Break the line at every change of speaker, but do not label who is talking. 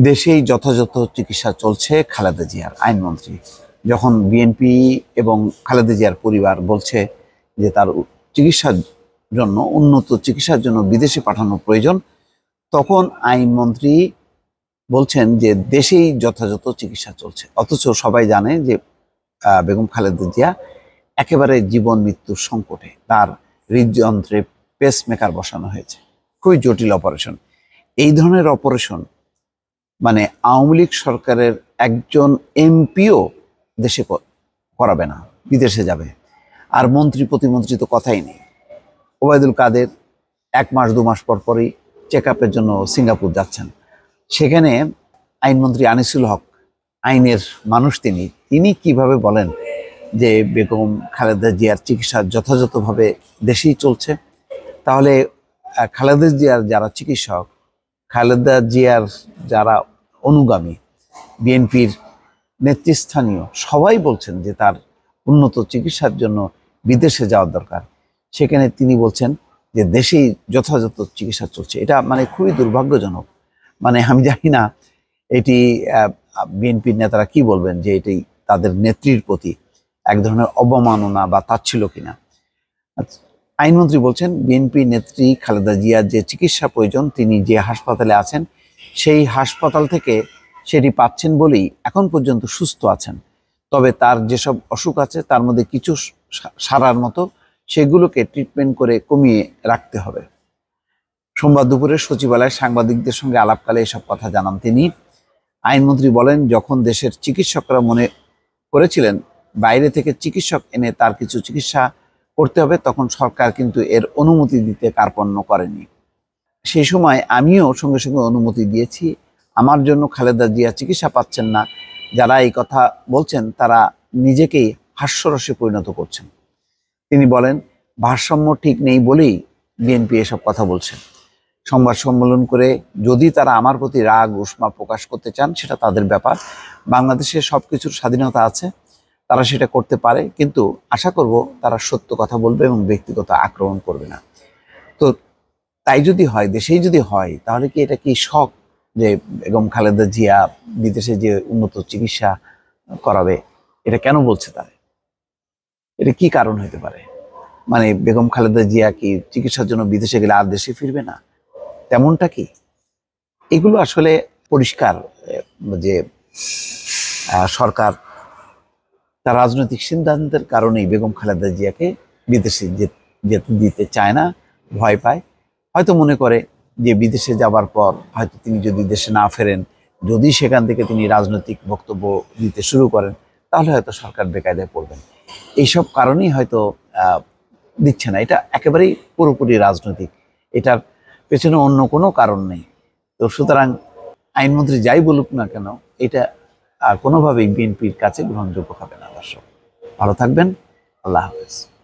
দেশেই যথাযথ চিকিৎসা চলছে খালেদা জিয়ার। আইনমন্ত্রী যখন বিএনপি এবং খালেদা জিয়ার পরিবার বলছে যে তার চিকিৎসার জন্য, উন্নত চিকিৎসার জন্য বিদেশে পাঠানো প্রয়োজন, তখন আইনমন্ত্রী বলছেন যে দেশেই যথাযথ চিকিৎসা চলছে। অথচ সবাই জানে যে বেগম খালেদা জিয়া একেবারে জীবন মৃত্যুর সংকটে। তার হৃদযন্ত্রে পেসমেকার বসানো হয়েছে, খুবই জটিল অপারেশন। এই ধরনের অপারেশন মানে আওয়ামী লীগ সরকারের একজন এমপিও দেশে করাবে না, বিদেশে যাবে। আর মন্ত্রী প্রতিমন্ত্রী তো কথাই নেই। ওবায়দুল কাদের 1 মাস 2 মাস পর পরই চেক আপের জন্য সিঙ্গাপুর যাচ্ছেন। সেখানে আইনমন্ত্রী আনিসুল হক, আইনের মানুষ, তিনি কিভাবে বলেন যে বেগম খালেদা জিয়ার চিকিৎসা যথাযথভাবে দেশেই চলছে? তাহলে খালেদা জিয়ার যারা চিকিৎসক, খালেদা জিয়ার যারা অনুগামী, বিএনপির নেতৃস্থানীয় সবাই বলছেন যে তার উন্নত চিকিৎসার জন্য বিদেশে যাওয়ার দরকার। সেখানে তিনি বলছেন যে দেশেই যথাযথ চিকিৎসা চলছে। এটা মানে খুবই দুর্ভাগ্যজনক। মানে আমি জানি না এটি বিএনপির নেতারা কি বলবেন, যে এটি তাদের নেত্রীর প্রতি এক ধরনের অবমাননা বা তাচ্ছিল্য কিনা। আইনমন্ত্রী বলছেন বিএনপি নেত্রী খালেদা জিয়ার যে চিকিৎসা প্রয়োজন, তিনি যে হাসপাতালে আছেন সেই হাসপাতাল থেকে সেটি পাচ্ছেন বলেই এখন পর্যন্ত সুস্থ আছেন। তবে তার যেসব অসুখ আছে তার মধ্যে কিছু সারার মতো, সেগুলোকে ট্রিটমেন্ট করে কমিয়ে রাখতে হবে। সোমবার দুপুরে সচিবালয়ে সাংবাদিকদের সঙ্গে আলাপকালে এসব কথা জানান তিনি। আইনমন্ত্রী বলেন, যখন দেশের চিকিৎসকরা মনে করেছিলেন বাইরে থেকে চিকিৎসক এনে তার কিছু চিকিৎসা করতে হবে, তখন সরকার কিন্তু এর অনুমতি দিতে কার্পণ্য করেনি। সেই সময় আমিও সঙ্গে সঙ্গে অনুমতি দিয়েছি। আমার জন্য খালেদা জিয়া চিকিৎসা পাচ্ছেন না, যারা এই কথা বলছেন তারা নিজেকেই হাস্যরসে পরিণত করছেন। তিনি বলেন, ভারসাম্য ঠিক নেই বলেই বিএনপি এসব কথা বলছেন। সংবাদ সম্মেলন করে যদি তারা আমার প্রতি রাগ উষ্মা প্রকাশ করতে চান, সেটা তাদের ব্যাপার। বাংলাদেশে সব কিছুর স্বাধীনতা আছে, তারা সেটা করতে পারে, কিন্তু আশা করব তারা সত্য কথা বলবে এবং ব্যক্তিগত আক্রমণ করবে না। তো তাই যদি হয়, দেশেই যদি হয়, তাহলে কি এটা কি শখ যে বেগম খালেদা জিয়া বিদেশে যে উন্নত চিকিৎসা করাবে? এটা কেন বলছে তারা? এটা কি কারণ হতে পারে? মানে বেগম খালেদা জিয়া কি চিকিৎসার জন্য বিদেশে গেলে আর দেশে ফিরবে না, তেমনটা কি? এগুলো আসলে পরিষ্কার যে সরকার তার রাজনৈতিক সিদ্ধান্তের কারণেই বেগম খালেদা জিয়াকে বিদেশে যেতে দিতে চায় না, ভয় পায়। হয়তো মনে করে যে বিদেশে যাবার পর হয়তো তিনি যদি দেশে না ফেরেন, যদি সেখান থেকে তিনি রাজনৈতিক বক্তব্য দিতে শুরু করেন, তাহলে হয়তো সরকার বেকায়দায় পড়বেন। এইসব কারণেই হয়তো দিচ্ছে না। এটা একেবারেই পুরোপুরি রাজনৈতিক, এটার পেছনে অন্য কোনো কারণ নেই। তো সুতরাং আইনমন্ত্রী যাই বলুক না কেন, এটা কোনোভাবেই বিএনপির কাছে গ্রহণযোগ্য হবে না। দর্শক ভালো থাকবেন, আল্লাহ হাফেজ।